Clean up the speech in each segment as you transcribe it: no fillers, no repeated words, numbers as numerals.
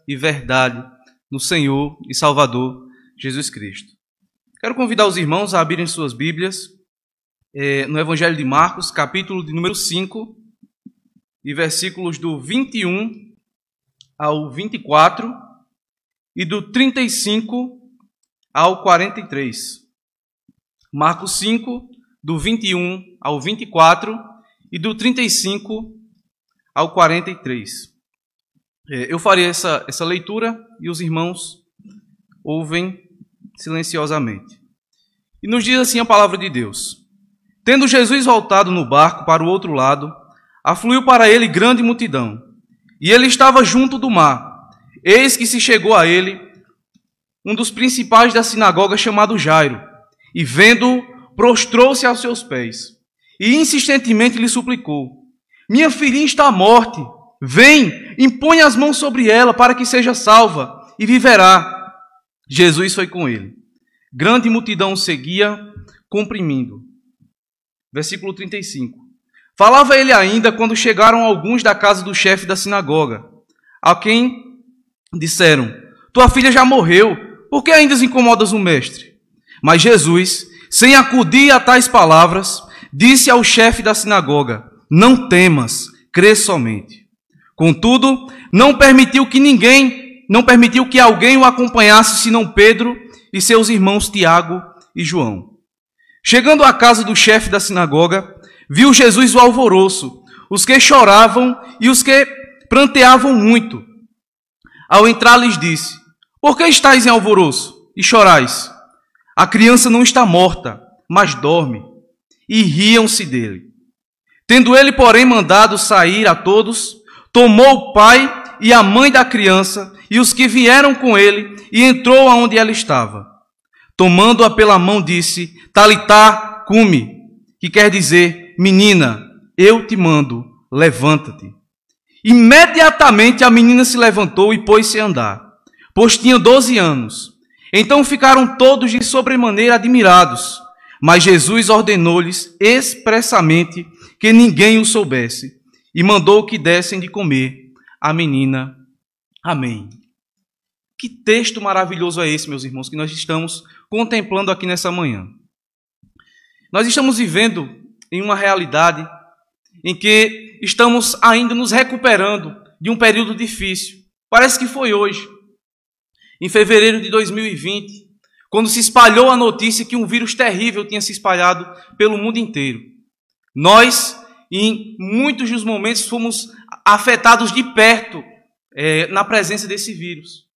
e verdade no Senhor e Salvador Jesus Cristo. Quero convidar os irmãos a abrirem suas Bíblias no Evangelho de Marcos, capítulo de número 5, e versículos do 21 ao 24 e do 35 ao 43. Marcos 5, do 21 ao 24 e do 35 ao 43. Eu farei essa leitura e os irmãos ouvem silenciosamente. E nos diz assim a palavra de Deus: Tendo Jesus voltado no barco para o outro lado, afluiu para ele grande multidão, e ele estava junto do mar. Eis que se chegou a ele um dos principais da sinagoga, chamado Jairo, e vendo-o, prostrou-se aos seus pés, e insistentemente lhe suplicou: Minha filhinha está à morte, vem, impõe as mãos sobre ela, para que seja salva, e viverá. Jesus foi com ele. Grande multidão o seguia, comprimindo. Versículo 35. Falava ele ainda quando chegaram alguns da casa do chefe da sinagoga, a quem disseram: Tua filha já morreu, por que ainda incomodas o mestre? Mas Jesus, sem acudir a tais palavras, disse ao chefe da sinagoga: Não temas, crê somente. Contudo, não permitiu que alguém o acompanhasse, senão Pedro e seus irmãos Tiago e João. Chegando à casa do chefe da sinagoga, viu Jesus o alvoroço, os que choravam e os que pranteavam muito. Ao entrar, lhes disse: Por que estáis em alvoroço e chorais? A criança não está morta, mas dorme. E riam-se dele. Tendo ele, porém, mandado sair a todos, tomou o pai e a mãe da criança e os que vieram com ele, e entrou aonde ela estava. Tomando-a pela mão, disse: Talitá cumi, que quer dizer: Menina, eu te mando, levanta-te. Imediatamente a menina se levantou e pôs-se a andar, pois tinha 12 anos. Então ficaram todos de sobremaneira admirados, mas Jesus ordenou-lhes expressamente que ninguém o soubesse, e mandou que dessem de comer à menina. Amém. Que texto maravilhoso é esse, meus irmãos, que nós estamos contemplando aqui nessa manhã. Nós estamos vivendo em uma realidade em que estamos ainda nos recuperando de um período difícil. Parece que foi hoje, em fevereiro de 2020, quando se espalhou a notícia que um vírus terrível tinha se espalhado pelo mundo inteiro. Nós, em muitos dos momentos, fomos afetados de perto na presença desse vírus.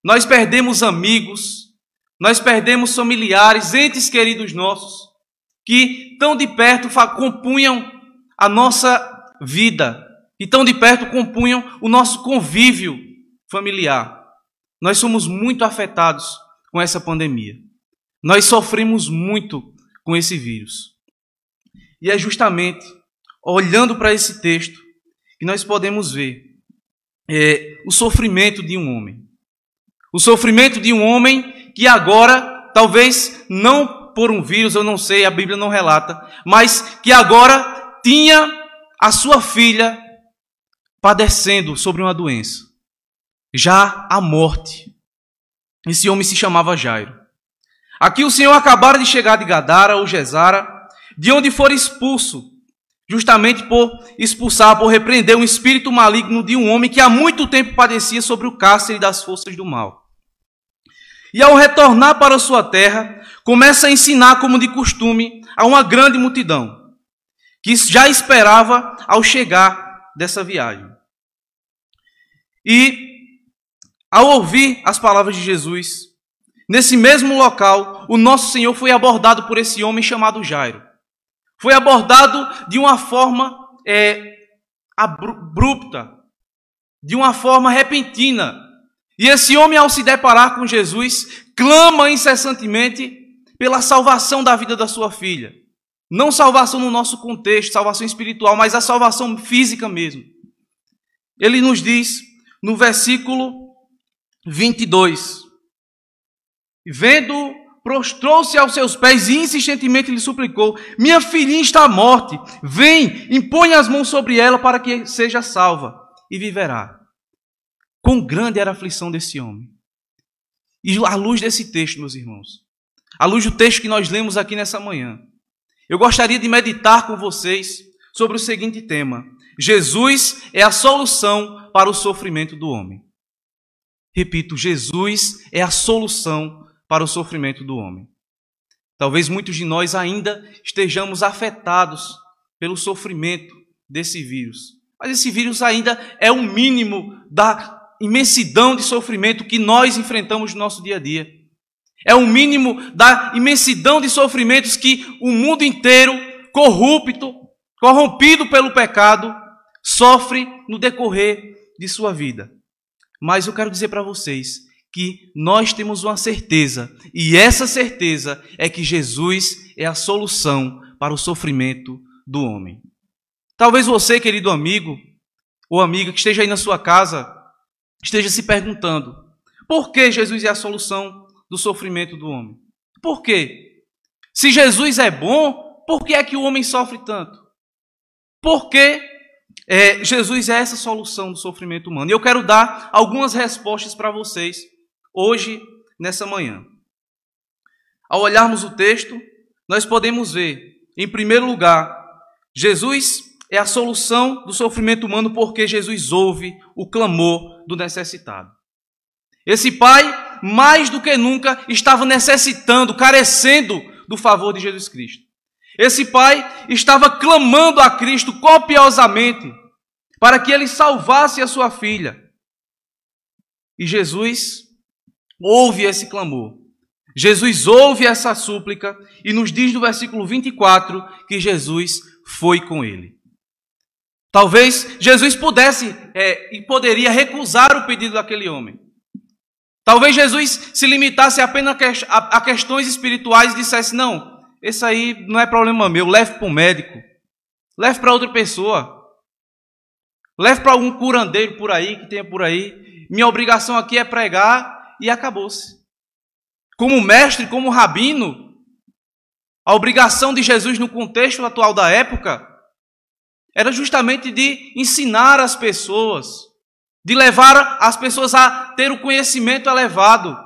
Nós perdemos amigos, nós perdemos familiares, entes queridos nossos, que tão de perto compunham a nossa vida, e tão de perto compunham o nosso convívio familiar. Nós somos muito afetados com essa pandemia. Nós sofremos muito com esse vírus. E é justamente olhando para esse texto que nós podemos ver o sofrimento de um homem. O sofrimento de um homem que agora, talvez não por um vírus, eu não sei, a Bíblia não relata, mas que agora tinha a sua filha padecendo sobre uma doença, já a morte. Esse homem se chamava Jairo. Aqui o Senhor acabara de chegar de Gadara ou Gesara, de onde for expulso, justamente por repreender um espírito maligno de um homem que há muito tempo padecia sobre o cárcere das forças do mal. E ao retornar para sua terra, começa a ensinar como de costume a uma grande multidão, que já esperava ao chegar dessa viagem. E ao ouvir as palavras de Jesus, nesse mesmo local, o nosso Senhor foi abordado por esse homem chamado Jairo. Foi abordado de uma forma abrupta, de uma forma repentina. E esse homem, ao se deparar com Jesus, clama incessantemente pela salvação da vida da sua filha. Não salvação no nosso contexto, salvação espiritual, mas a salvação física mesmo. Ele nos diz no versículo 22: Vendo, prostrou-se aos seus pés e insistentemente lhe suplicou: Minha filhinha está à morte, vem, impõe as mãos sobre ela para que seja salva e viverá. quão grande era a aflição desse homem. E à luz desse texto, meus irmãos, à luz do texto que nós lemos aqui nessa manhã, eu gostaria de meditar com vocês sobre o seguinte tema: Jesus é a solução para o sofrimento do homem. Repito, Jesus é a solução para o sofrimento do homem. Talvez muitos de nós ainda estejamos afetados pelo sofrimento desse vírus. Mas esse vírus ainda é o mínimo da imensidão de sofrimento que nós enfrentamos no nosso dia a dia. É o mínimo da imensidão de sofrimentos que o mundo inteiro, corrompido pelo pecado, sofre no decorrer de sua vida. Mas eu quero dizer para vocês que nós temos uma certeza, e essa certeza é que Jesus é a solução para o sofrimento do homem. Talvez você, querido amigo ou amiga que esteja aí na sua casa, esteja se perguntando: por que Jesus é a solução do sofrimento do homem? Por quê? Se Jesus é bom, por que é que o homem sofre tanto? Por que Jesus é essa solução do sofrimento humano? E eu quero dar algumas respostas para vocês hoje, nessa manhã. Ao olharmos o texto, nós podemos ver, em primeiro lugar, Jesus é a solução do sofrimento humano porque Jesus ouve o clamor do necessitado. Esse pai, mais do que nunca, estava necessitando, carecendo do favor de Jesus Cristo. Esse pai estava clamando a Cristo copiosamente para que ele salvasse a sua filha. E Jesus ouve esse clamor. Jesus ouve essa súplica e nos diz no versículo 24 que Jesus foi com ele. Talvez Jesus pudesse e poderia recusar o pedido daquele homem. Talvez Jesus se limitasse apenas a questões espirituais e dissesse: não, esse aí não é problema meu, leve para um médico, leve para outra pessoa, leve para algum curandeiro por aí, que tenha por aí, minha obrigação aqui é pregar e acabou-se. Como mestre, como rabino, a obrigação de Jesus no contexto atual da época era justamente de ensinar as pessoas, de levar as pessoas a ter o conhecimento elevado.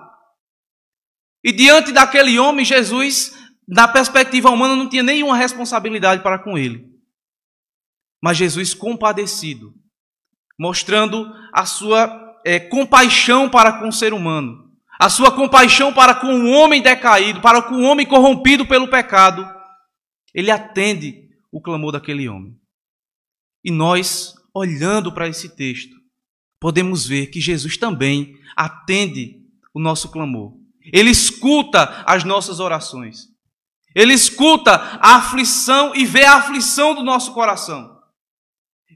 E diante daquele homem, Jesus, na perspectiva humana, não tinha nenhuma responsabilidade para com ele. Mas Jesus compadecido, mostrando a sua compaixão para com o ser humano, a sua compaixão para com o homem decaído, para com o homem corrompido pelo pecado, ele atende o clamor daquele homem. E nós, olhando para esse texto, podemos ver que Jesus também atende o nosso clamor. Ele escuta as nossas orações. Ele escuta a aflição e vê a aflição do nosso coração.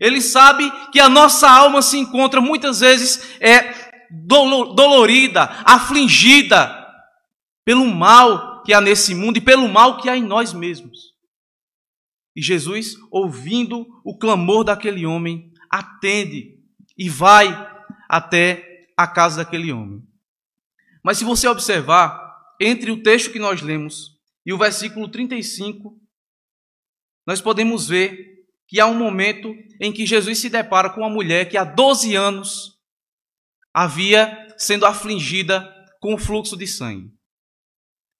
Ele sabe que a nossa alma se encontra muitas vezes dolorida, afligida pelo mal que há nesse mundo e pelo mal que há em nós mesmos. E Jesus, ouvindo o clamor daquele homem, atende e vai até a casa daquele homem. Mas se você observar, entre o texto que nós lemos e o versículo 35, nós podemos ver que há um momento em que Jesus se depara com uma mulher que há 12 anos havia sendo afligida com o fluxo de sangue.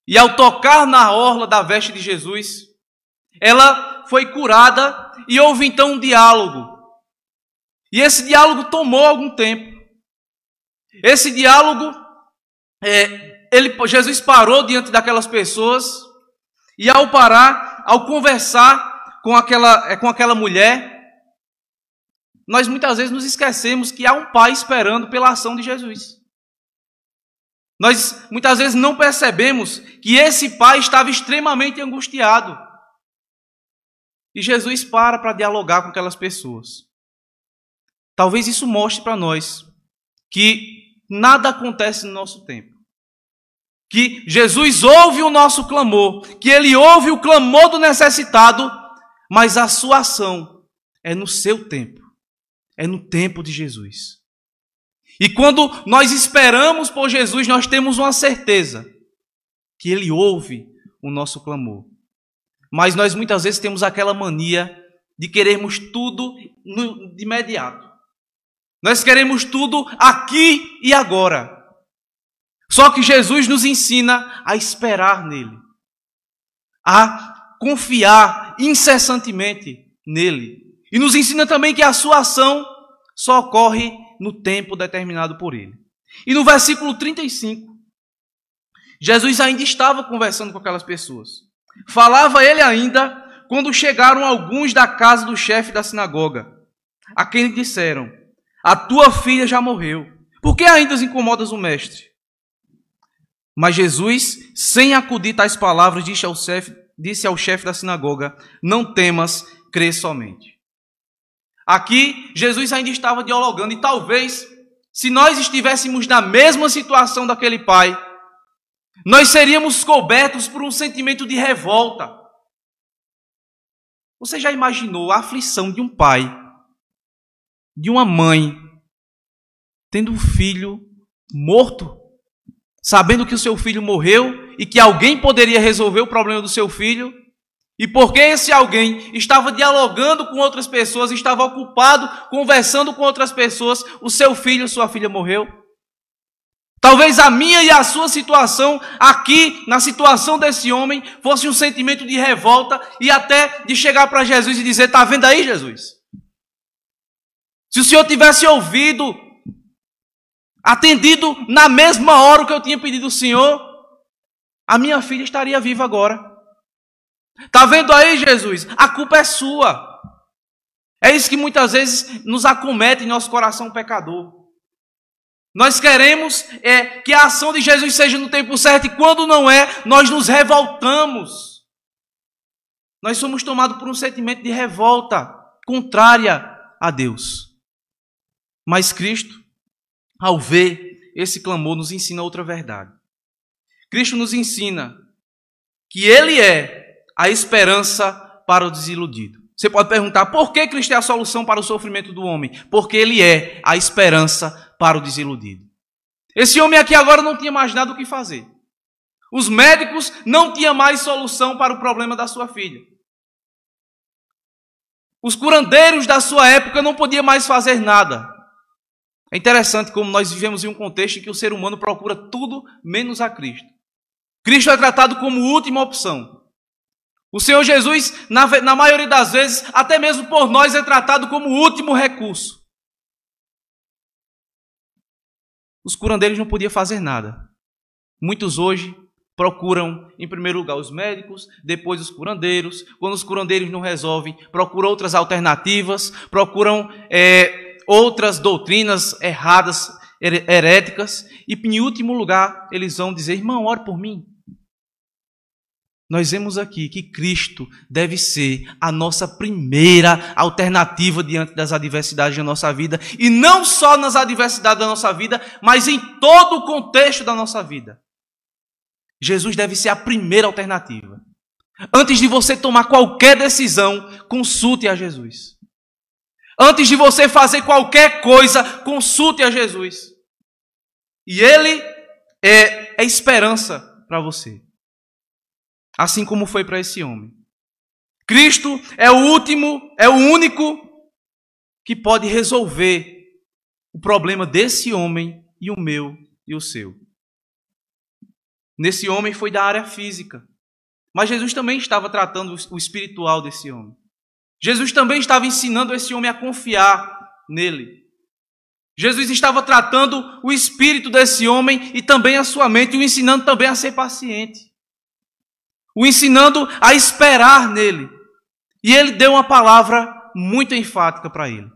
E ao tocar na orla da veste de Jesus, ela foi curada e houve então um diálogo. E esse diálogo tomou algum tempo. Esse diálogo, Jesus parou diante daquelas pessoas e ao parar, ao conversar com aquela mulher, nós muitas vezes nos esquecemos que há um pai esperando pela ação de Jesus. Nós muitas vezes não percebemos que esse pai estava extremamente angustiado. E Jesus para dialogar com aquelas pessoas. Talvez isso mostre para nós que nada acontece no nosso tempo. Que Jesus ouve o nosso clamor, que Ele ouve o clamor do necessitado, mas a sua ação é no seu tempo, é no tempo de Jesus. E quando nós esperamos por Jesus, nós temos uma certeza que Ele ouve o nosso clamor. Mas nós muitas vezes temos aquela mania de querermos tudo de imediato. Nós queremos tudo aqui e agora. Só que Jesus nos ensina a esperar nele, a confiar incessantemente nele. E nos ensina também que a sua ação só ocorre no tempo determinado por ele. E no versículo 35, Jesus ainda estava conversando com aquelas pessoas. Falava ele ainda quando chegaram alguns da casa do chefe da sinagoga, a quem lhe disseram: a tua filha já morreu, por que ainda os incomodas o mestre? Mas Jesus, sem acudir tais palavras, disse ao chefe da sinagoga: não temas, crê somente. Aqui, Jesus ainda estava dialogando, e talvez, se nós estivéssemos na mesma situação daquele pai, nós seríamos cobertos por um sentimento de revolta. Você já imaginou a aflição de um pai, de uma mãe, tendo um filho morto, sabendo que o seu filho morreu e que alguém poderia resolver o problema do seu filho, e porque esse alguém estava dialogando com outras pessoas, estava ocupado conversando com outras pessoas, o seu filho, sua filha morreu? Talvez a minha e a sua situação aqui, na situação desse homem, fosse um sentimento de revolta e até de chegar para Jesus e dizer: está vendo aí, Jesus? Se o Senhor tivesse ouvido, atendido na mesma hora o que eu tinha pedido ao Senhor, a minha filha estaria viva agora. Está vendo aí, Jesus? A culpa é sua. É isso que muitas vezes nos acomete em nosso coração pecador. Nós queremos que a ação de Jesus seja no tempo certo, e quando não é, nós nos revoltamos. Nós somos tomados por um sentimento de revolta contrária a Deus. Mas Cristo, ao ver esse clamor, nos ensina outra verdade. Cristo nos ensina que Ele é a esperança para o desiludido. Você pode perguntar: por que Cristo é a solução para o sofrimento do homem? Porque Ele é a esperança para o desiludido. Esse homem aqui agora não tinha mais nada o que fazer. Os médicos não tinham mais solução para o problema da sua filha. Os curandeiros da sua época não podiam mais fazer nada. É interessante como nós vivemos em um contexto em que o ser humano procura tudo menos a Cristo. Cristo é tratado como última opção. O Senhor Jesus, na maioria das vezes, até mesmo por nós, é tratado como último recurso. Os curandeiros não podiam fazer nada. Muitos hoje procuram, em primeiro lugar, os médicos, depois os curandeiros. Quando os curandeiros não resolvem, procuram outras alternativas, procuram outras doutrinas erradas, heréticas. E, em último lugar, eles vão dizer: irmão, ore por mim. Nós vemos aqui que Cristo deve ser a nossa primeira alternativa diante das adversidades da nossa vida. E não só nas adversidades da nossa vida, mas em todo o contexto da nossa vida. Jesus deve ser a primeira alternativa. Antes de você tomar qualquer decisão, consulte a Jesus. Antes de você fazer qualquer coisa, consulte a Jesus. E Ele é esperança para você. Assim como foi para esse homem. Cristo é o único que pode resolver o problema desse homem e o meu e o seu. Nesse homem foi da área física, mas Jesus também estava tratando o espiritual desse homem. Jesus também estava ensinando esse homem a confiar nele. Jesus estava tratando o espírito desse homem e também a sua mente, e o ensinando também a ser paciente. O ensinando a esperar nele. E ele deu uma palavra muito enfática para ele.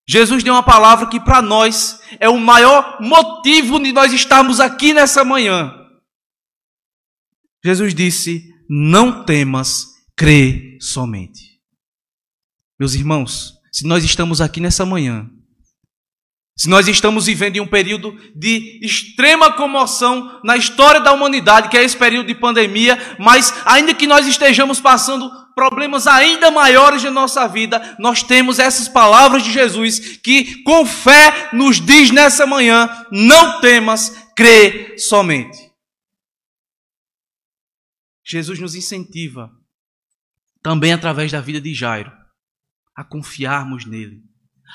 Jesus deu uma palavra que para nós é o maior motivo de nós estarmos aqui nessa manhã. Jesus disse: não temas, crê somente. Meus irmãos, se nós estamos aqui nessa manhã, se nós estamos vivendo em um período de extrema comoção na história da humanidade, que é esse período de pandemia, mas ainda que nós estejamos passando problemas ainda maiores na nossa vida, nós temos essas palavras de Jesus que com fé nos diz nessa manhã: não temas, crê somente. Jesus nos incentiva, também através da vida de Jairo, a confiarmos nele,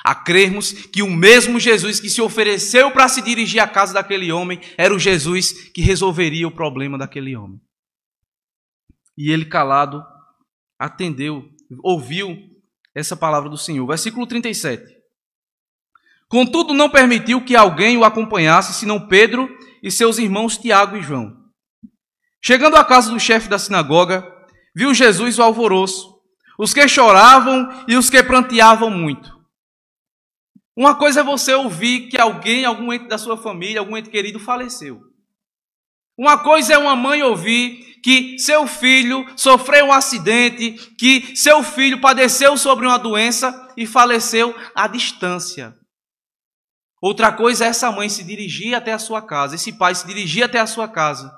a crermos que o mesmo Jesus que se ofereceu para se dirigir à casa daquele homem era o Jesus que resolveria o problema daquele homem. E ele, calado, atendeu, ouviu essa palavra do Senhor. Versículo 37. Contudo, não permitiu que alguém o acompanhasse, senão Pedro e seus irmãos Tiago e João. Chegando à casa do chefe da sinagoga, viu Jesus o alvoroço, os que choravam e os que pranteavam muito. Uma coisa é você ouvir que alguém, algum ente da sua família, algum ente querido faleceu. Uma coisa é uma mãe ouvir que seu filho sofreu um acidente, que seu filho padeceu sobre uma doença e faleceu à distância. Outra coisa é essa mãe se dirigir até a sua casa, esse pai se dirigir até a sua casa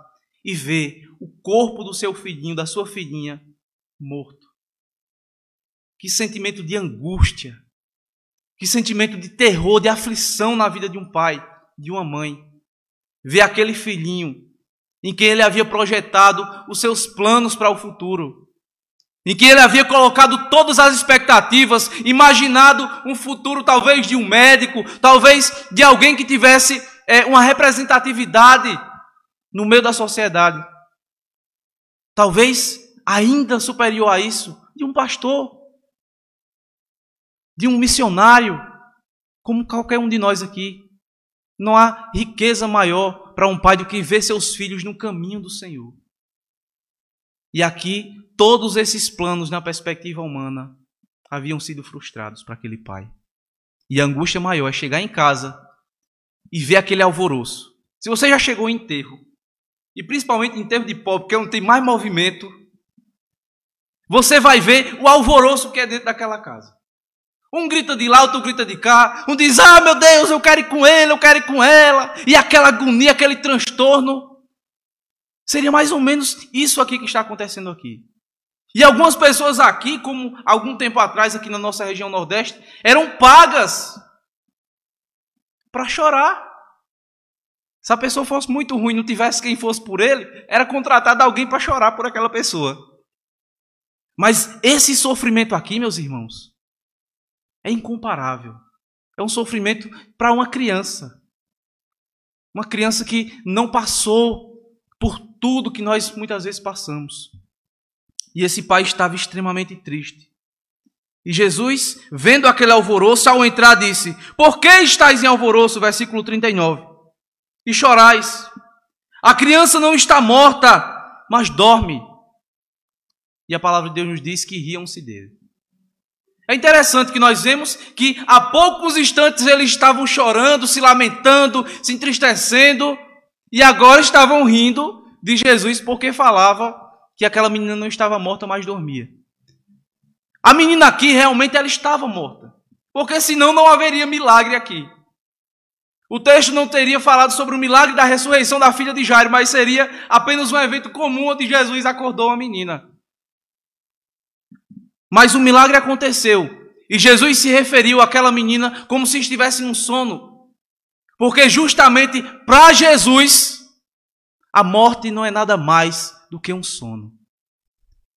e ver o corpo do seu filhinho, da sua filhinha, morto. Que sentimento de angústia, que sentimento de terror, de aflição na vida de um pai, de uma mãe. Ver aquele filhinho em quem ele havia projetado os seus planos para o futuro, em que ele havia colocado todas as expectativas, imaginado um futuro talvez de um médico, talvez de alguém que tivesse uma representatividade no meio da sociedade. Talvez ainda superior a isso, de um pastor, de um missionário, como qualquer um de nós aqui. Não há riqueza maior para um pai do que ver seus filhos no caminho do Senhor. E aqui, todos esses planos na perspectiva humana haviam sido frustrados para aquele pai. E a angústia maior é chegar em casa e ver aquele alvoroço. Se você já chegou em enterro, e principalmente em enterro de pobre, porque não tem mais movimento, você vai ver o alvoroço que é dentro daquela casa. Um grita de lá, outro grita de cá. Um diz, ah, meu Deus, eu quero ir com ele, eu quero ir com ela. E aquela agonia, aquele transtorno. Seria mais ou menos isso aqui que está acontecendo aqui. E algumas pessoas aqui, como algum tempo atrás aqui na nossa região nordeste, eram pagas para chorar. Se a pessoa fosse muito ruim, não tivesse quem fosse por ele, era contratado alguém para chorar por aquela pessoa. Mas esse sofrimento aqui, meus irmãos, é incomparável. É um sofrimento para uma criança. Uma criança que não passou por tudo que nós muitas vezes passamos. E esse pai estava extremamente triste. E Jesus, vendo aquele alvoroço, ao entrar, disse, por que estáis em alvoroço? Versículo 39. E chorais. A criança não está morta, mas dorme. E a palavra de Deus nos diz que riam-se dele. É interessante que nós vemos que há poucos instantes eles estavam chorando, se lamentando, se entristecendo, e agora estavam rindo de Jesus porque falava que aquela menina não estava morta, mas dormia. A menina aqui realmente ela estava morta, porque senão não haveria milagre aqui. O texto não teria falado sobre o milagre da ressurreição da filha de Jairo, mas seria apenas um evento comum onde Jesus acordou a menina. Mas o milagre aconteceu e Jesus se referiu àquela menina como se estivesse num sono. Porque justamente para Jesus, a morte não é nada mais do que um sono.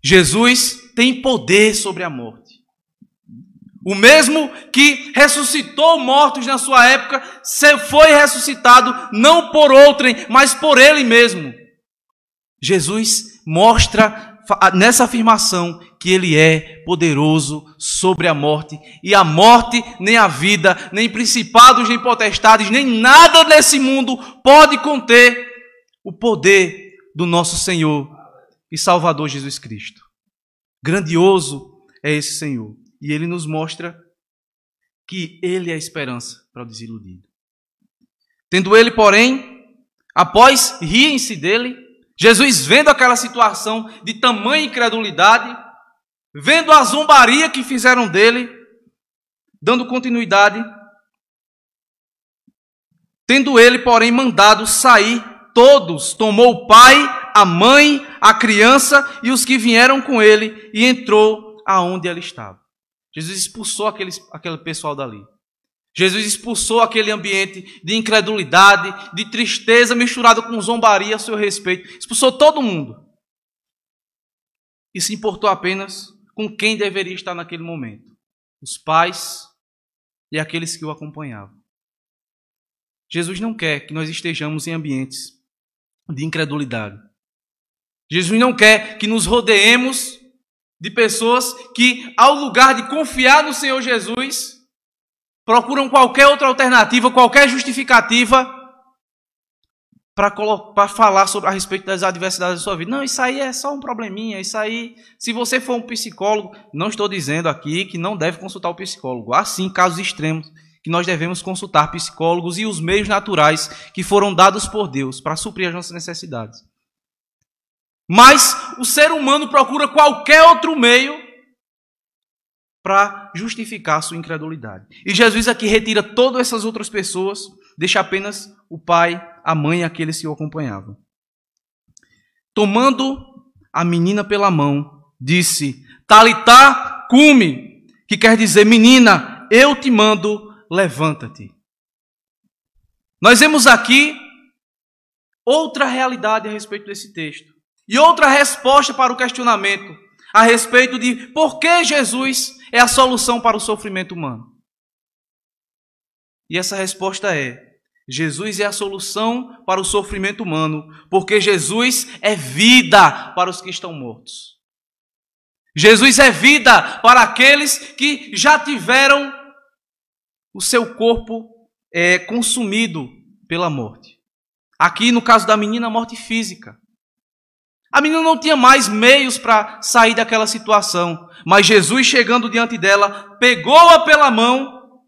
Jesus tem poder sobre a morte. O mesmo que ressuscitou mortos na sua época, foi ressuscitado não por outrem, mas por Ele mesmo. Jesus mostra nessa afirmação que Ele é poderoso sobre a morte. E a morte, nem a vida, nem principados, nem potestades, nem nada nesse mundo pode conter o poder do nosso Senhor e Salvador Jesus Cristo. Grandioso é esse Senhor. E Ele nos mostra que Ele é a esperança para o desiludido. Tendo Ele, porém, após riem-se dele, Jesus, vendo aquela situação de tamanha incredulidade, vendo a zombaria que fizeram dele, dando continuidade, tendo ele, porém, mandado sair todos, tomou o pai, a mãe, a criança e os que vieram com ele e entrou aonde ela estava. Jesus expulsou aquele pessoal dali. Jesus expulsou aquele ambiente de incredulidade, de tristeza misturado com zombaria a seu respeito. Expulsou todo mundo. E se importou apenas com quem deveria estar naquele momento. Os pais e aqueles que o acompanhavam. Jesus não quer que nós estejamos em ambientes de incredulidade. Jesus não quer que nos rodeemos de pessoas que, ao lugar de confiar no Senhor Jesus, procuram qualquer outra alternativa, qualquer justificativa para falar a respeito das adversidades da sua vida. Não, isso aí é só um probleminha, isso aí, se você for um psicólogo, não estou dizendo aqui que não deve consultar o psicólogo. Há sim casos extremos que nós devemos consultar psicólogos e os meios naturais que foram dados por Deus para suprir as nossas necessidades. Mas o ser humano procura qualquer outro meio para justificar a sua incredulidade. E Jesus aqui retira todas essas outras pessoas, deixa apenas o pai, a mãe e aqueles que o acompanhavam. Tomando a menina pela mão, disse: Talitá cumi, que quer dizer, menina, eu te mando, levanta-te. Nós vemos aqui outra realidade a respeito desse texto. E outra resposta para o questionamento a respeito de por que Jesus é a solução para o sofrimento humano. E essa resposta é: Jesus é a solução para o sofrimento humano, porque Jesus é vida para os que estão mortos. Jesus é vida para aqueles que já tiveram o seu corpo consumido pela morte. Aqui, no caso da menina, a morte física. A menina não tinha mais meios para sair daquela situação, mas Jesus, chegando diante dela, pegou-a pela mão,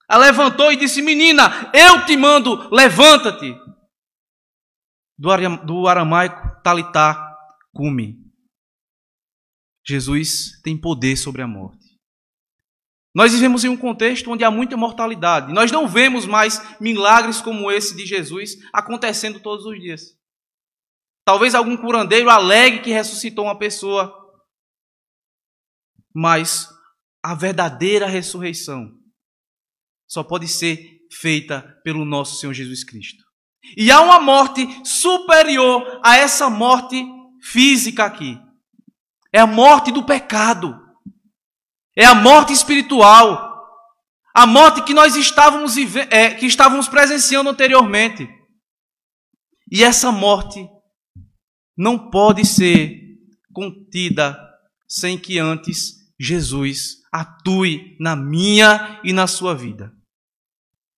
a levantou e disse: menina, eu te mando, levanta-te. Do aramaico, talitá cumi. Jesus tem poder sobre a morte. Nós vivemos em um contexto onde há muita mortalidade. Nós não vemos mais milagres como esse de Jesus acontecendo todos os dias. Talvez algum curandeiro alegue que ressuscitou uma pessoa, mas a verdadeira ressurreição só pode ser feita pelo nosso Senhor Jesus Cristo. E há uma morte superior a essa morte física aqui. É a morte do pecado. É a morte espiritual. A morte que nós estávamos presenciando anteriormente. E essa morte não pode ser contida sem que antes Jesus atue na minha e na sua vida.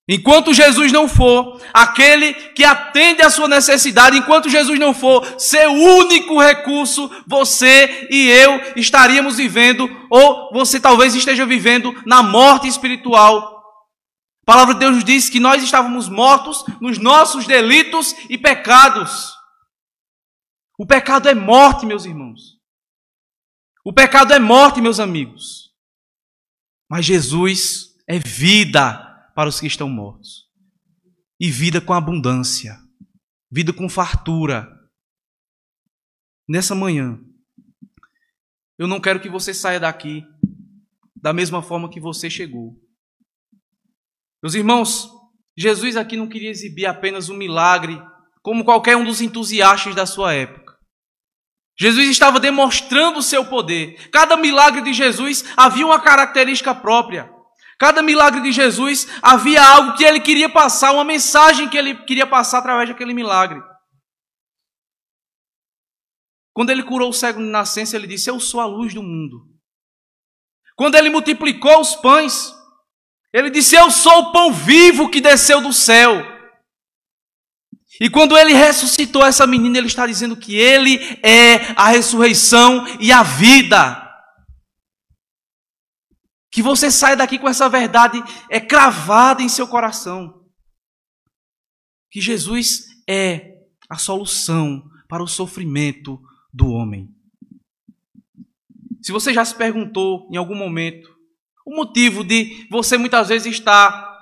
Enquanto Jesus não for aquele que atende à sua necessidade, enquanto Jesus não for seu único recurso, você e eu estaríamos vivendo, ou você talvez esteja vivendo, na morte espiritual. A palavra de Deus nos diz que nós estávamos mortos nos nossos delitos e pecados. O pecado é morte, meus irmãos. O pecado é morte, meus amigos. Mas Jesus é vida para os que estão mortos. E vida com abundância. Vida com fartura. Nessa manhã, eu não quero que você saia daqui da mesma forma que você chegou. Meus irmãos, Jesus aqui não queria exibir apenas um milagre, como qualquer um dos entusiastas da sua época. Jesus estava demonstrando o seu poder. Cada milagre de Jesus havia uma característica própria. Cada milagre de Jesus havia algo que ele queria passar, uma mensagem que ele queria passar através daquele milagre. Quando ele curou o cego de nascença, ele disse: eu sou a luz do mundo. Quando ele multiplicou os pães, ele disse: eu sou o pão vivo que desceu do céu. E quando ele ressuscitou essa menina, ele está dizendo que ele é a ressurreição e a vida. Que você saia daqui com essa verdade cravada em seu coração. Que Jesus é a solução para o sofrimento do homem. Se você já se perguntou em algum momento o motivo de você muitas vezes estar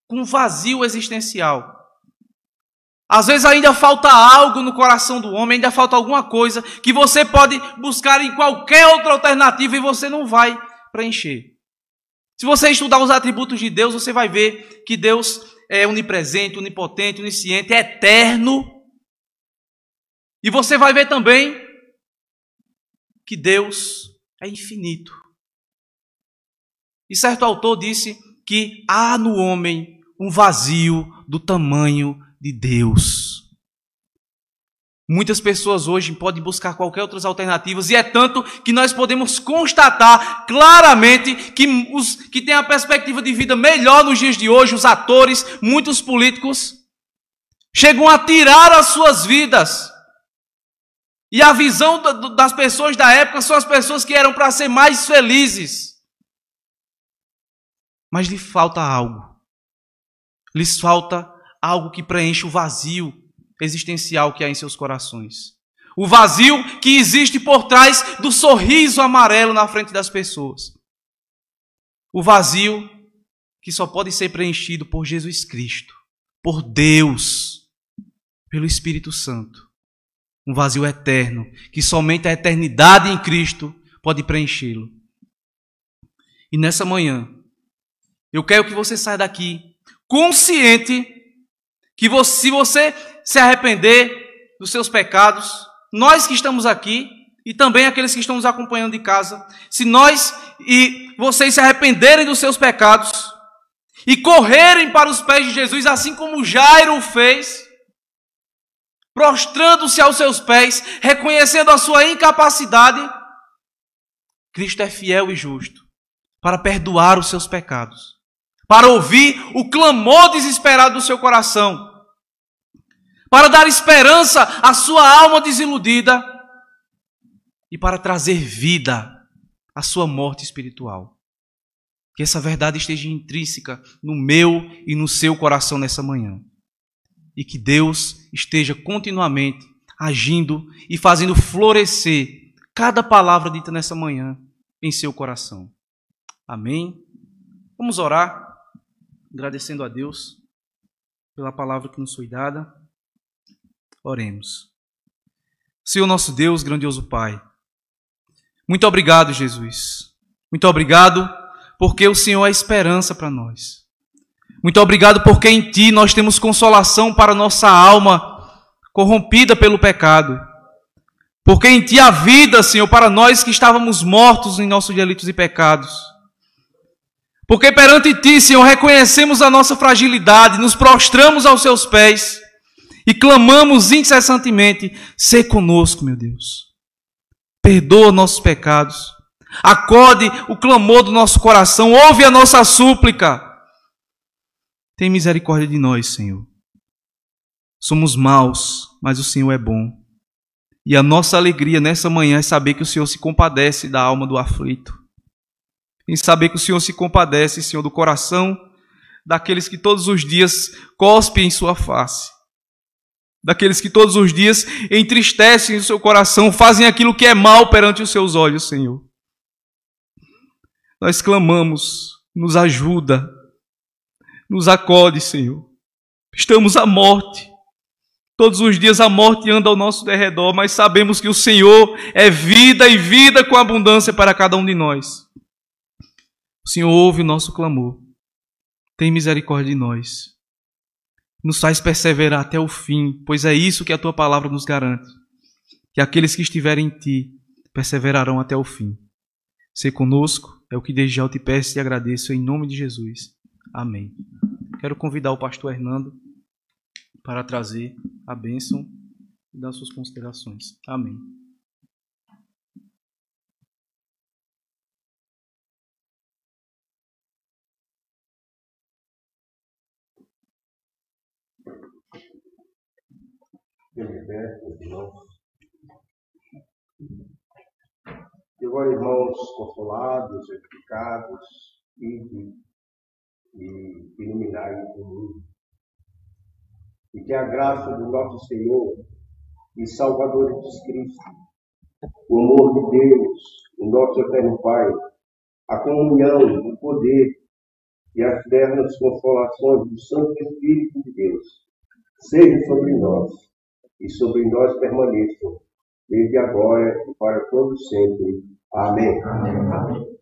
com um vazio existencial, às vezes ainda falta algo no coração do homem, ainda falta alguma coisa que você pode buscar em qualquer outra alternativa e você não vai preencher. Se você estudar os atributos de Deus, você vai ver que Deus é onipresente, onipotente, onisciente, é eterno. E você vai ver também que Deus é infinito. E certo autor disse que há no homem um vazio do tamanho de Deus. Muitas pessoas hoje podem buscar qualquer outras alternativas, e é tanto que nós podemos constatar claramente que os que têm a perspectiva de vida melhor nos dias de hoje, os atores, muitos políticos, chegam a tirar as suas vidas. E a visão das pessoas da época são as pessoas que eram para ser mais felizes. Mas lhe falta algo. Lhes falta algo que preenche o vazio existencial que há em seus corações. O vazio que existe por trás do sorriso amarelo na frente das pessoas. O vazio que só pode ser preenchido por Jesus Cristo, por Deus, pelo Espírito Santo. Um vazio eterno, que somente a eternidade em Cristo pode preenchê-lo. E nessa manhã, eu quero que você saia daqui consciente que se você se arrepender dos seus pecados, nós que estamos aqui e também aqueles que estão nos acompanhando de casa, se nós e vocês se arrependerem dos seus pecados e correrem para os pés de Jesus, assim como Jairo fez, prostrando-se aos seus pés, reconhecendo a sua incapacidade, Cristo é fiel e justo para perdoar os seus pecados, para ouvir o clamor desesperado do seu coração, para dar esperança à sua alma desiludida e para trazer vida à sua morte espiritual. Que essa verdade esteja intrínseca no meu e no seu coração nessa manhã. E que Deus esteja continuamente agindo e fazendo florescer cada palavra dita nessa manhã em seu coração. Amém? Vamos orar, agradecendo a Deus pela palavra que nos foi dada. Oremos. Senhor nosso Deus, grandioso Pai, muito obrigado, Jesus. Muito obrigado porque o Senhor é esperança para nós. Muito obrigado porque em Ti nós temos consolação para nossa alma corrompida pelo pecado. Porque em Ti há vida, Senhor, para nós que estávamos mortos em nossos delitos e pecados. Porque perante Ti, Senhor, reconhecemos a nossa fragilidade, nos prostramos aos Seus pés e clamamos incessantemente: sê conosco, meu Deus. Perdoa nossos pecados. Acode o clamor do nosso coração. Ouve a nossa súplica. Tem misericórdia de nós, Senhor. Somos maus, mas o Senhor é bom. E a nossa alegria nessa manhã é saber que o Senhor se compadece da alma do aflito. Em saber que o Senhor se compadece, Senhor, do coração daqueles que todos os dias cospem em sua face. Daqueles que todos os dias entristecem o seu coração, fazem aquilo que é mal perante os seus olhos, Senhor. Nós clamamos, nos ajuda, nos acode, Senhor. Estamos à morte. Todos os dias a morte anda ao nosso derredor, mas sabemos que o Senhor é vida e vida com abundância para cada um de nós. O Senhor ouve o nosso clamor. Tem misericórdia de nós. Nos faz perseverar até o fim, pois é isso que a Tua palavra nos garante. Que aqueles que estiverem em Ti perseverarão até o fim. Sê conosco, é o que desde já eu te peço e agradeço em nome de Jesus. Amém. Quero convidar o pastor Hernando para trazer a bênção e dar suas considerações. Amém. E agora, irmãos consolados, edificados, e iluminai o mundo. E que a graça do nosso Senhor e Salvador Jesus Cristo, o amor de Deus, o nosso eterno Pai, a comunhão, o poder e as eternas consolações do Santo Espírito de Deus sejam sobre nós e sobre nós permaneçam, desde agora e para todo sempre. Amém. Amém.